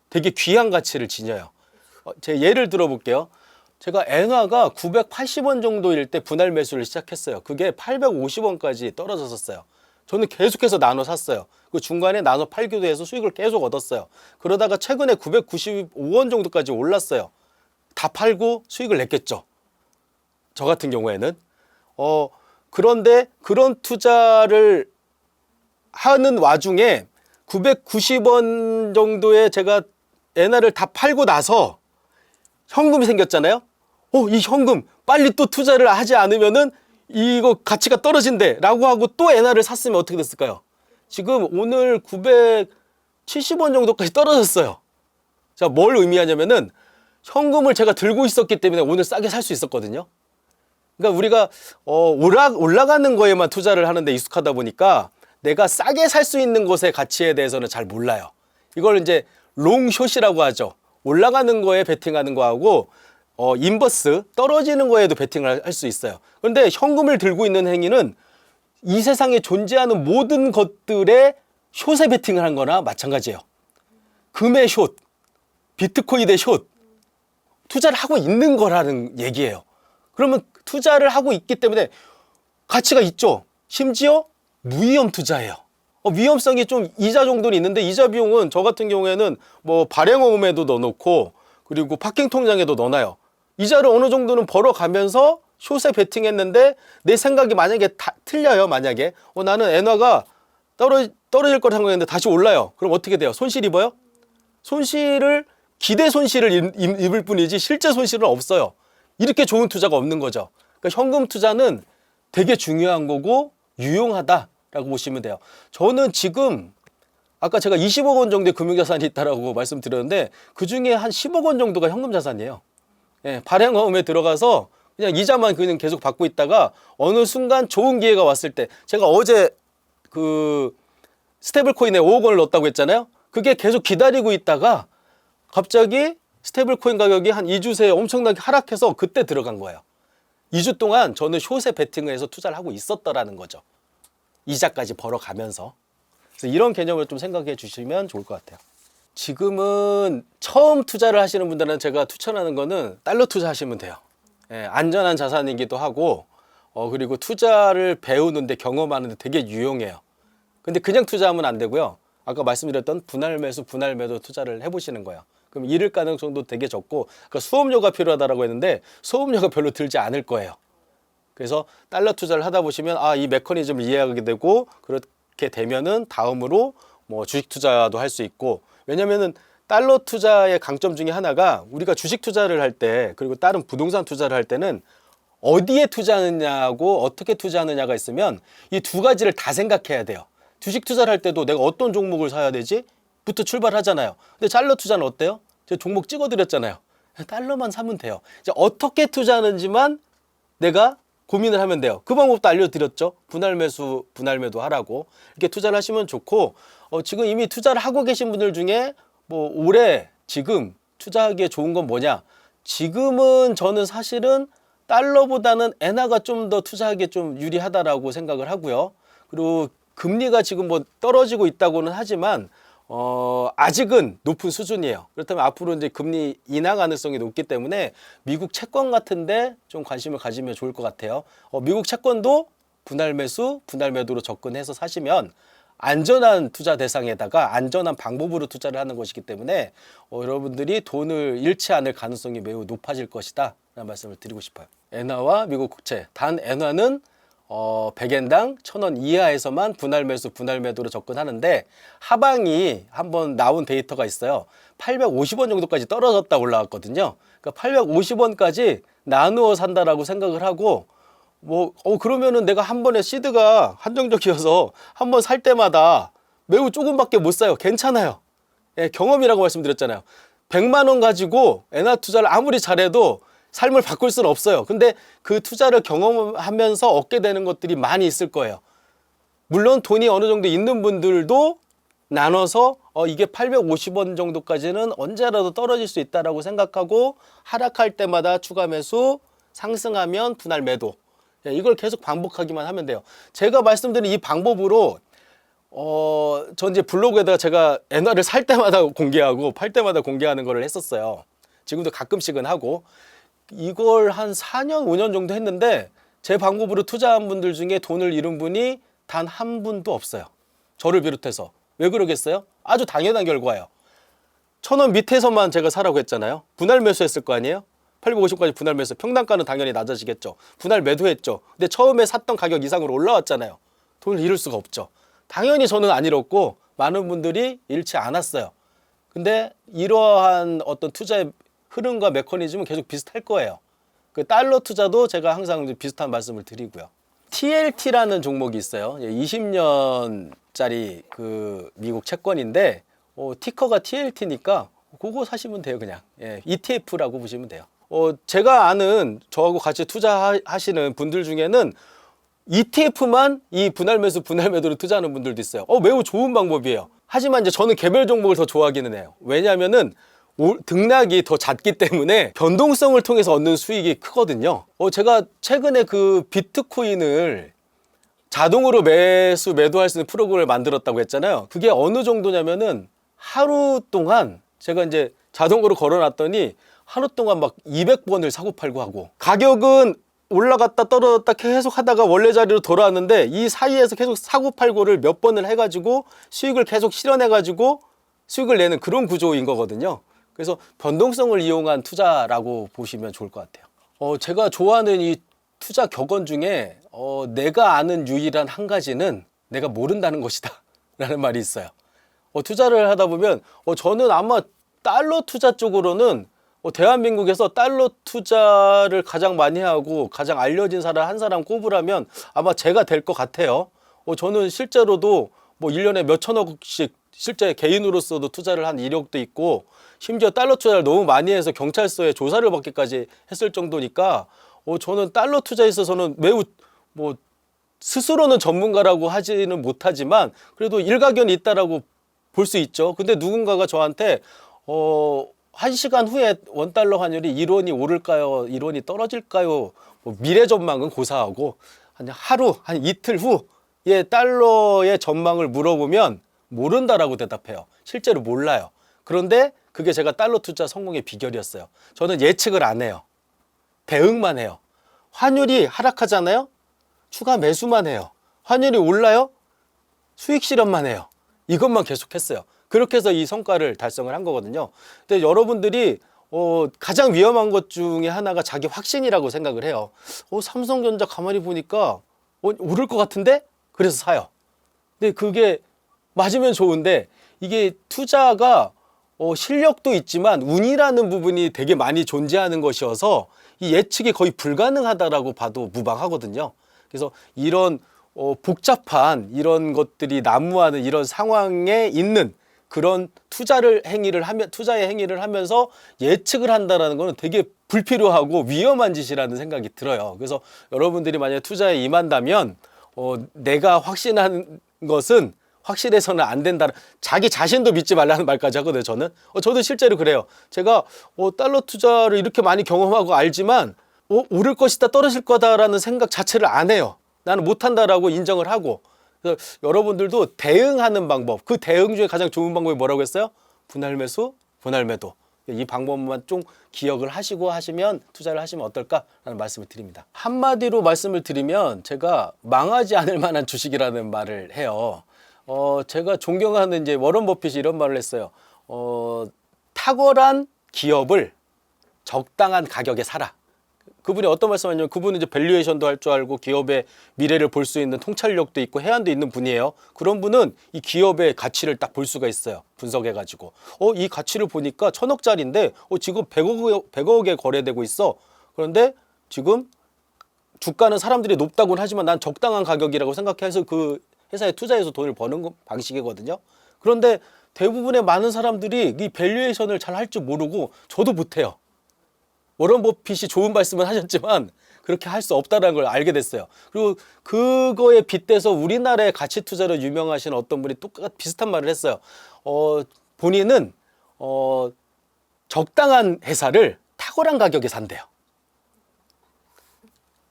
Speaker 1: 되게 귀한 가치를 지녀요. 제 예를 들어볼게요. 제가 엔화가 980원 정도일 때 분할 매수를 시작했어요. 그게 850원까지 떨어졌었어요. 저는 계속해서 나눠 샀어요. 그 중간에 나눠 팔기도 해서 수익을 계속 얻었어요. 그러다가 최근에 995원 정도까지 올랐어요. 다 팔고 수익을 냈겠죠. 저 같은 경우에는. 그런데 그런 투자를 하는 와중에 990원 정도에 제가 엔화를 다 팔고 나서 현금이 생겼잖아요. 이 현금 빨리 또 투자를 하지 않으면은 이거 가치가 떨어진대 라고 하고 또 엔화를 샀으면 어떻게 됐을까요? 지금 오늘 970원 정도까지 떨어졌어요. 자, 뭘 의미하냐면은 현금을 제가 들고 있었기 때문에 오늘 싸게 살 수 있었거든요. 그러니까 우리가 올라가는 거에만 투자를 하는데 익숙하다 보니까 내가 싸게 살 수 있는 것의 가치에 대해서는 잘 몰라요. 이걸 이제 롱숏이라고 하죠. 올라가는 거에 베팅하는 거하고 인버스, 떨어지는 거에도 베팅을 할 수 있어요. 그런데 현금을 들고 있는 행위는 이 세상에 존재하는 모든 것들의 숏에 베팅을 한 거나 마찬가지예요. 금의 숏, 비트코인의 숏, 투자를 하고 있는 거라는 얘기예요. 그러면 투자를 하고 있기 때문에 가치가 있죠. 심지어 무위험 투자예요. 위험성이 좀 이자 정도는 있는데 이자 비용은 저 같은 경우에는 뭐 발행어음에도 넣어놓고 그리고 파킹 통장에도 넣어놔요. 이자를 어느 정도는 벌어가면서 숏에 베팅했는데 내 생각이 만약에 다 틀려요. 만약에 나는 엔화가 떨어질 거라 생각했는데 다시 올라요. 그럼 어떻게 돼요? 손실 입어요? 손실을 기대 손실을 입을 뿐이지 실제 손실은 없어요. 이렇게 좋은 투자가 없는 거죠. 그러니까 현금 투자는 되게 중요한 거고 유용하다라고 보시면 돼요. 저는 지금 아까 제가 20억 원 정도의 금융자산이 있다라고 말씀드렸는데 그중에 한 10억 원 정도가 현금 자산이에요. 예, 발행어음에 들어가서 그냥 이자만 그냥 계속 받고 있다가 어느 순간 좋은 기회가 왔을 때 제가 어제 그 스테이블 코인에 5억 원을 넣었다고 했잖아요. 그게 계속 기다리고 있다가 갑자기 스테이블 코인 가격이 한 2주 새에 엄청나게 하락해서 그때 들어간 거예요. 2주 동안 저는 숏에 베팅을 해서 투자를 하고 있었더라는 거죠. 이자까지 벌어가면서. 그래서 이런 개념을 좀 생각해 주시면 좋을 것 같아요. 지금은 처음 투자를 하시는 분들은 제가 추천하는 거는 달러 투자하시면 돼요. 예, 안전한 자산이기도 하고 그리고 투자를 배우는데 경험하는데 되게 유용해요. 근데 그냥 투자하면 안 되고요. 아까 말씀드렸던 분할 매수, 분할 매도 투자를 해보시는 거예요. 그럼 잃을 가능성도 되게 적고 그러니까 수업료가 필요하다고 했는데 수업료가 별로 들지 않을 거예요. 그래서 달러 투자를 하다 보시면 이 메커니즘을 이해하게 되고 그렇게 되면은 다음으로 뭐 주식 투자도 할 수 있고 왜냐면은 달러 투자의 강점 중에 하나가 우리가 주식 투자를 할 때 그리고 다른 부동산 투자를 할 때는 어디에 투자하느냐고 어떻게 투자하느냐가 있으면 이 두 가지를 다 생각해야 돼요. 주식 투자를 할 때도 내가 어떤 종목을 사야 되지? 부터 출발하잖아요. 근데 달러 투자는 어때요? 제가 종목 찍어드렸잖아요. 달러만 사면 돼요. 이제 어떻게 투자하는지만 내가 고민을 하면 돼요. 그 방법도 알려드렸죠. 분할 매수, 분할 매도 하라고. 이렇게 투자를 하시면 좋고 지금 이미 투자를 하고 계신 분들 중에 뭐 올해 지금 투자하기에 좋은 건 뭐냐? 지금은 저는 사실은 달러보다는 엔화가 좀 더 투자하기에 좀 유리하다라고 생각을 하고요. 그리고 금리가 지금 뭐 떨어지고 있다고는 하지만 아직은 높은 수준이에요. 그렇다면 앞으로 이제 금리 인하 가능성이 높기 때문에 미국 채권 같은데 좀 관심을 가지면 좋을 것 같아요. 미국 채권도 분할 매수, 분할 매도로 접근해서 사시면 안전한 투자 대상에다가 안전한 방법으로 투자를 하는 것이기 때문에 여러분들이 돈을 잃지 않을 가능성이 매우 높아질 것이다 라는 말씀을 드리고 싶어요. 엔화와 미국 국채, 단 엔화는 100엔당 1000원 이하에서만 분할 매수, 분할 매도로 접근하는데 하방이 한번 나온 데이터가 있어요. 850원 정도까지 떨어졌다 올라왔거든요. 그러니까 850원까지 나누어 산다라고 생각을 하고 그러면은 내가 한 번에 시드가 한정적이어서 한 번 살 때마다 매우 조금밖에 못 사요. 괜찮아요. 예, 경험이라고 말씀드렸잖아요. 100만 원 가지고 엔화 투자를 아무리 잘해도 삶을 바꿀 수는 없어요. 근데 그 투자를 경험하면서 얻게 되는 것들이 많이 있을 거예요. 물론 돈이 어느 정도 있는 분들도 나눠서 이게 850원 정도까지는 언제라도 떨어질 수 있다라고 생각하고 하락할 때마다 추가 매수, 상승하면 분할 매도. 이걸 계속 반복하기만 하면 돼요. 제가 말씀드린 이 방법으로 전 이제 블로그에다가 제가 엔화를 살 때마다 공개하고 팔 때마다 공개하는 거를 했었어요. 지금도 가끔씩은 하고 이걸 한 4년, 5년 정도 했는데 제 방법으로 투자한 분들 중에 돈을 잃은 분이 단 한 분도 없어요. 저를 비롯해서. 왜 그러겠어요? 아주 당연한 결과예요. 1000원 밑에서만 제가 사라고 했잖아요. 분할 매수했을 거 아니에요? 850까지 분할 매수. 평단가는 당연히 낮아지겠죠. 분할 매도했죠. 근데 처음에 샀던 가격 이상으로 올라왔잖아요. 돈을 잃을 수가 없죠. 당연히 저는 안 잃었고 많은 분들이 잃지 않았어요. 근데 이러한 어떤 투자의 흐름과 메커니즘은 계속 비슷할 거예요. 그 달러 투자도 제가 항상 비슷한 말씀을 드리고요. TLT라는 종목이 있어요. 20년짜리 그 미국 채권인데 티커가 TLT니까 그거 사시면 돼요. 그냥 ETF라고 보시면 돼요. 제가 아는 저하고 같이 투자하시는 분들 중에는 ETF만 이 분할 매수, 분할 매도를 투자하는 분들도 있어요. 매우 좋은 방법이에요. 하지만 이제 저는 개별 종목을 더 좋아하기는 해요. 왜냐하면은 등락이 더 잦기 때문에 변동성을 통해서 얻는 수익이 크거든요. 제가 최근에 그 비트코인을 자동으로 매도할 수 있는 프로그램을 만들었다고 했잖아요. 그게 어느 정도냐면은 하루 동안 제가 이제 자동으로 걸어놨더니 하루 동안 막 200번을 사고 팔고 하고, 가격은 올라갔다 떨어졌다 계속 하다가 원래 자리로 돌아왔는데 이 사이에서 계속 사고 팔고를 몇 번을 해가지고 수익을 계속 실현해가지고 수익을 내는 그런 구조인 거거든요. 그래서 변동성을 이용한 투자라고 보시면 좋을 것 같아요. 제가 좋아하는 이 투자 격언 중에 내가 아는 유일한 한 가지는 내가 모른다는 것이다 라는 말이 있어요. 투자를 하다 보면 저는 아마 달러 투자 쪽으로는 대한민국에서 달러 투자를 가장 많이 하고 가장 알려진 사람 한 사람 꼽으라면 아마 제가 될 것 같아요. 저는 실제로도 뭐 1년에 몇 천억씩 실제 개인으로서도 투자를 한 이력도 있고, 심지어 달러 투자를 너무 많이 해서 경찰서에 조사를 받기까지 했을 정도니까 저는 달러 투자에 있어서는 매우 뭐 스스로는 전문가라고 하지는 못하지만 그래도 일가견이 있다라고 볼 수 있죠. 근데 누군가가 저한테 1시간 후에 원달러 환율이 1원이 오를까요? 1원이 떨어질까요? 뭐 미래 전망은 고사하고 한 이틀 후에 달러의 전망을 물어보면 모른다라고 대답해요. 실제로 몰라요. 그런데 그게 제가 달러 투자 성공의 비결이었어요. 저는 예측을 안 해요. 대응만 해요. 환율이 하락하잖아요? 추가 매수만 해요. 환율이 올라요? 수익 실현만 해요. 이것만 계속했어요. 그렇게 해서 이 성과를 달성을 한 거거든요. 근데 여러분들이 가장 위험한 것 중에 하나가 자기 확신이라고 생각을 해요. 삼성전자 가만히 보니까 오를 것 같은데? 그래서 사요. 근데 그게 맞으면 좋은데 이게 투자가 실력도 있지만 운이라는 부분이 되게 많이 존재하는 것이어서 이 예측이 거의 불가능하다라고 봐도 무방하거든요. 그래서 이런 복잡한 이런 것들이 난무하는 이런 상황에 있는 그런 투자의 행위를 하면서 예측을 한다는 것은 되게 불필요하고 위험한 짓이라는 생각이 들어요. 그래서 여러분들이 만약에 투자에 임한다면 내가 확신한 것은 확실해서는 안 된다. 자기 자신도 믿지 말라는 말까지 하거든요. 저도 실제로 그래요. 제가 달러 투자를 이렇게 많이 경험하고 알지만 오를 것이다 떨어질 거다라는 생각 자체를 안 해요. 나는 못한다라고 인정을 하고. 그래서 여러분들도 대응하는 방법, 그 대응 중에 가장 좋은 방법이 뭐라고 했어요? 분할 매수, 분할 매도. 이 방법만 좀 기억을 하시면 투자를 하시면 어떨까라는 말씀을 드립니다. 한마디로 말씀을 드리면 제가 망하지 않을 만한 주식이라는 말을 해요. 제가 존경하는 이제 워런 버핏이 이런 말을 했어요. 탁월한 기업을 적당한 가격에 사라. 그분이 어떤 말씀하냐면, 그분은 이제 밸류에이션도 할 줄 알고 기업의 미래를 볼 수 있는 통찰력도 있고 해안도 있는 분이에요. 그런 분은 이 기업의 가치를 딱 볼 수가 있어요. 분석해가지고 이 가치를 보니까 1,000억짜리인데 지금 100억에 거래되고 있어. 그런데 지금 주가는 사람들이 높다고는 하지만 난 적당한 가격이라고 생각해서 그 회사에 투자해서 돈을 버는 방식이거든요. 그런데 대부분의 많은 사람들이 이 밸류에이션을 잘 할 줄 모르고, 저도 못해요. 워런 버핏이 좋은 말씀을 하셨지만 그렇게 할 수 없다는 걸 알게 됐어요. 그리고 그거에 빗대서 우리나라의 가치 투자로 유명하신 어떤 분이 비슷한 말을 했어요. 본인은 적당한 회사를 탁월한 가격에 산대요.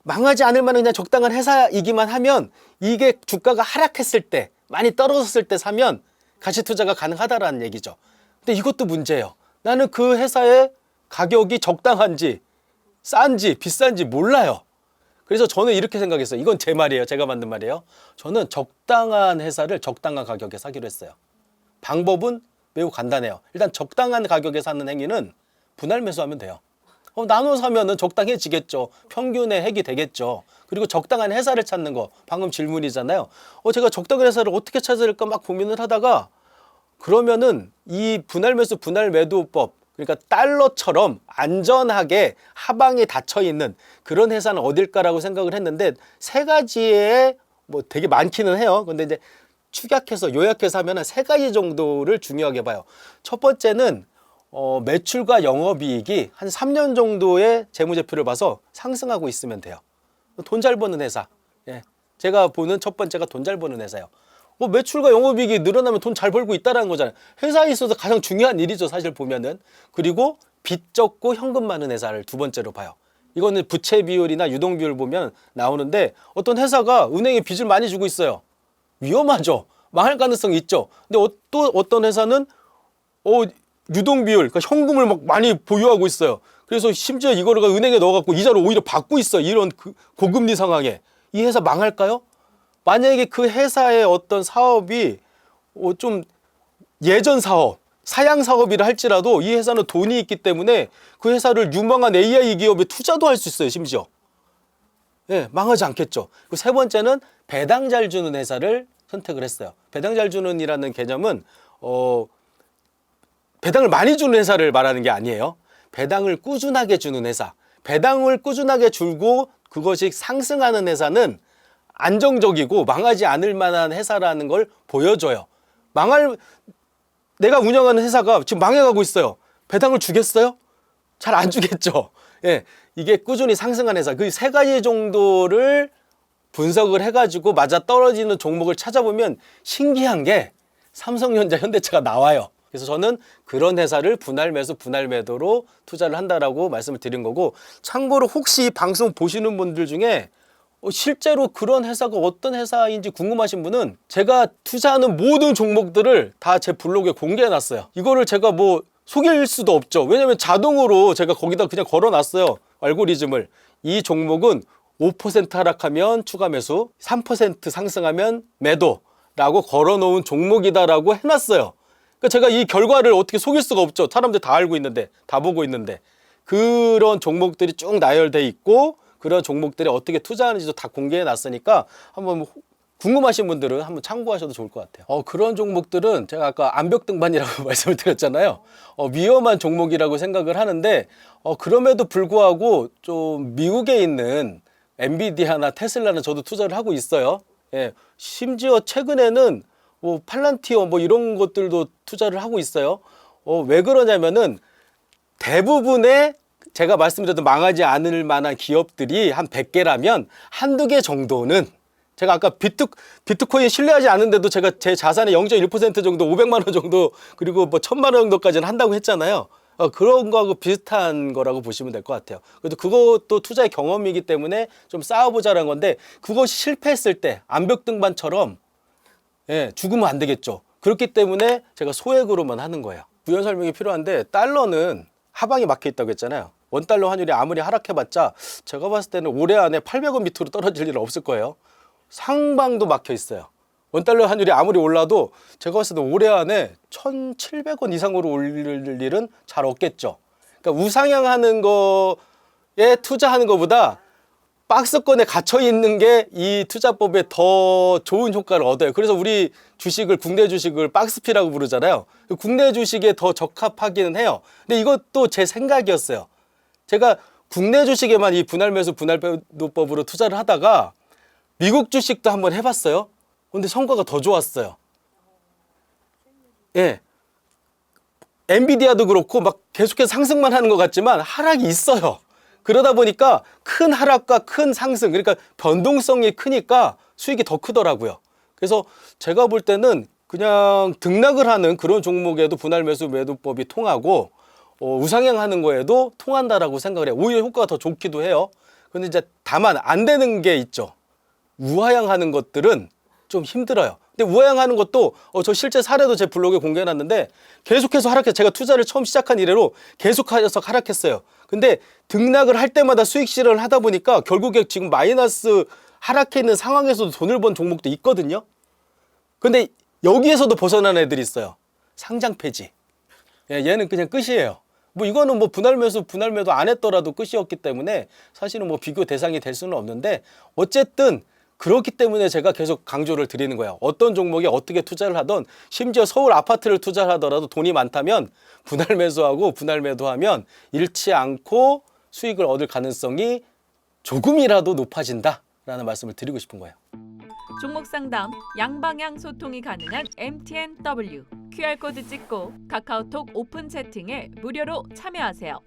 Speaker 1: 망하지 않을 만한 그냥 적당한 회사이기만 하면, 이게 주가가 하락했을 때, 많이 떨어졌을 때 사면 가치 투자가 가능하다라는 얘기죠. 근데 이것도 문제예요. 나는 그 회사의 가격이 적당한지 싼지 비싼지 몰라요. 그래서 저는 이렇게 생각했어요. 이건 제 말이에요. 제가 만든 말이에요. 저는 적당한 회사를 적당한 가격에 사기로 했어요. 방법은 매우 간단해요. 일단 적당한 가격에 사는 행위는 분할 매수하면 돼요. 나눠 사면은 적당해지겠죠. 평균의 획이 되겠죠. 그리고 적당한 회사를 찾는 거, 방금 질문이잖아요. 제가 적당한 회사를 어떻게 찾을까 막 고민을 하다가, 그러면은 이 분할 매수 분할 매도법, 그러니까 달러처럼 안전하게 하방이 닫혀 있는 그런 회사는 어딜까라고 생각을 했는데, 세 가지에 뭐 되게 많기는 해요. 근데 이제 축약해서 요약해서 하면은 세 가지 정도를 중요하게 봐요. 첫 번째는 매출과 영업이익이 한 3년 정도의 재무제표를 봐서 상승하고 있으면 돼요. 돈 잘 버는 회사. 예. 제가 보는 첫 번째가 돈 잘 버는 회사예요. 매출과 영업이익이 늘어나면 돈 잘 벌고 있다는 거잖아요. 회사에 있어서 가장 중요한 일이죠, 사실 보면은. 그리고 빚 적고 현금 많은 회사를 두 번째로 봐요. 이거는 부채 비율이나 유동 비율 보면 나오는데 어떤 회사가 은행에 빚을 많이 주고 있어요. 위험하죠. 망할 가능성이 있죠. 근데 또 어떤 회사는 유동 비율, 그러니까 현금을 막 많이 보유하고 있어요. 그래서 심지어 이거를 은행에 넣어갖고 이자를 오히려 받고 있어요. 이런 고금리 상황에. 이 회사 망할까요? 만약에 그 회사의 어떤 사업이 좀 예전 사업, 사양 사업이라 할지라도 이 회사는 돈이 있기 때문에 그 회사를 유망한 AI 기업에 투자도 할 수 있어요. 심지어. 예, 망하지 않겠죠. 그리고 세 번째는 배당 잘 주는 회사를 선택을 했어요. 배당 잘 주는 이라는 개념은 배당을 많이 주는 회사를 말하는 게 아니에요. 배당을 꾸준하게 주는 회사. 배당을 꾸준하게 주고 그것이 상승하는 회사는 안정적이고 망하지 않을 만한 회사라는 걸 보여줘요. 내가 운영하는 회사가 지금 망해가고 있어요. 배당을 주겠어요? 잘 안 주겠죠. 예, 이게 꾸준히 상승한 회사. 그 세 가지 정도를 분석을 해가지고 맞아 떨어지는 종목을 찾아보면 신기한 게 삼성전자, 현대차가 나와요. 그래서 저는 그런 회사를 분할 매수, 분할 매도로 투자를 한다라고 말씀을 드린 거고, 참고로 혹시 방송 보시는 분들 중에 실제로 그런 회사가 어떤 회사인지 궁금하신 분은 제가 투자하는 모든 종목들을 다 제 블로그에 공개해 놨어요. 이거를 제가 뭐 속일 수도 없죠. 왜냐면 자동으로 제가 거기다 그냥 걸어 놨어요. 알고리즘을. 이 종목은 5% 하락하면 추가 매수, 3% 상승하면 매도라고 걸어 놓은 종목이다라고 해놨어요. 그러니까 제가 이 결과를 어떻게 속일 수가 없죠. 사람들 다 알고 있는데, 다 보고 있는데. 그런 종목들이 쭉 나열돼 있고 그런 종목들이 어떻게 투자하는지도 다 공개해 놨으니까 한번 궁금하신 분들은 한번 참고하셔도 좋을 것 같아요. 그런 종목들은 제가 아까 암벽 등반이라고 말씀을 드렸잖아요. 위험한 종목이라고 생각을 하는데 그럼에도 불구하고 좀 미국에 있는 엔비디아나 테슬라는 저도 투자를 하고 있어요. 예, 심지어 최근에는 뭐 팔란티어 뭐 이런 것들도 투자를 하고 있어요. 왜 그러냐면은 대부분의 제가 말씀드렸던 망하지 않을 만한 기업들이 한 100개라면 한두 개 정도는, 제가 아까 비트코인 신뢰하지 않는데도 제가 제 자산의 0.1% 정도, 500만 원 정도, 그리고 뭐 1000만 원 정도까지는 한다고 했잖아요. 그런 거하고 비슷한 거라고 보시면 될 것 같아요. 그래도 그것도 투자의 경험이기 때문에 좀 쌓아보자는 건데, 그것이 실패했을 때 암벽 등반처럼 죽으면 안 되겠죠. 그렇기 때문에 제가 소액으로만 하는 거예요. 부연 설명이 필요한데, 달러는 하방이 막혀 있다고 했잖아요. 원달러 환율이 아무리 하락해봤자 제가 봤을 때는 올해 안에 800원 밑으로 떨어질 일은 없을 거예요. 상방도 막혀 있어요. 원달러 환율이 아무리 올라도 제가 봤을 때 올해 안에 1,700원 이상으로 올릴 일은 잘 없겠죠. 그러니까 우상향하는 거에 투자하는 것보다 박스권에 갇혀 있는 게 이 투자법에 더 좋은 효과를 얻어요. 그래서 우리 주식을, 국내 주식을 박스피라고 부르잖아요. 국내 주식에 더 적합하기는 해요. 근데 이것도 제 생각이었어요. 제가 국내 주식에만 이 분할 매수, 분할 매도법으로 투자를 하다가 미국 주식도 한번 해봤어요. 근데 성과가 더 좋았어요. 예. 엔비디아도 그렇고 막 계속해서 상승만 하는 것 같지만 하락이 있어요. 그러다 보니까 큰 하락과 큰 상승, 그러니까 변동성이 크니까 수익이 더 크더라고요. 그래서 제가 볼 때는 그냥 등락을 하는 그런 종목에도 분할 매수 매도법이 통하고 우상향하는 거에도 통한다라고 생각을 해요. 오히려 효과가 더 좋기도 해요. 근데 이제 다만 안 되는 게 있죠. 우하향하는 것들은 좀 힘들어요. 근데 우하향하는 것도 저 실제 사례도 제 블로그에 공개해놨는데 계속해서 하락해. 제가 투자를 처음 시작한 이래로 계속해서 하락했어요. 근데 등락을 할 때마다 수익 실현을 하다 보니까 결국에 지금 마이너스 하락해 있는 상황에서도 돈을 번 종목도 있거든요. 근데 여기에서도 벗어난 애들이 있어요. 상장 폐지. 얘는 그냥 끝이에요. 뭐 이거는 뭐 분할 매수, 분할 매도 안 했더라도 끝이었기 때문에 사실은 뭐 비교 대상이 될 수는 없는데, 어쨌든 그렇기 때문에 제가 계속 강조를 드리는 거예요. 어떤 종목에 어떻게 투자를 하던, 심지어 서울 아파트를 투자를 하더라도 돈이 많다면 분할 매수하고 분할 매도하면 잃지 않고 수익을 얻을 가능성이 조금이라도 높아진다라는 말씀을 드리고 싶은 거예요.
Speaker 2: 종목 상담, 양방향 소통이 가능한 MTNW. QR코드 찍고 카카오톡 오픈 채팅에 무료로 참여하세요.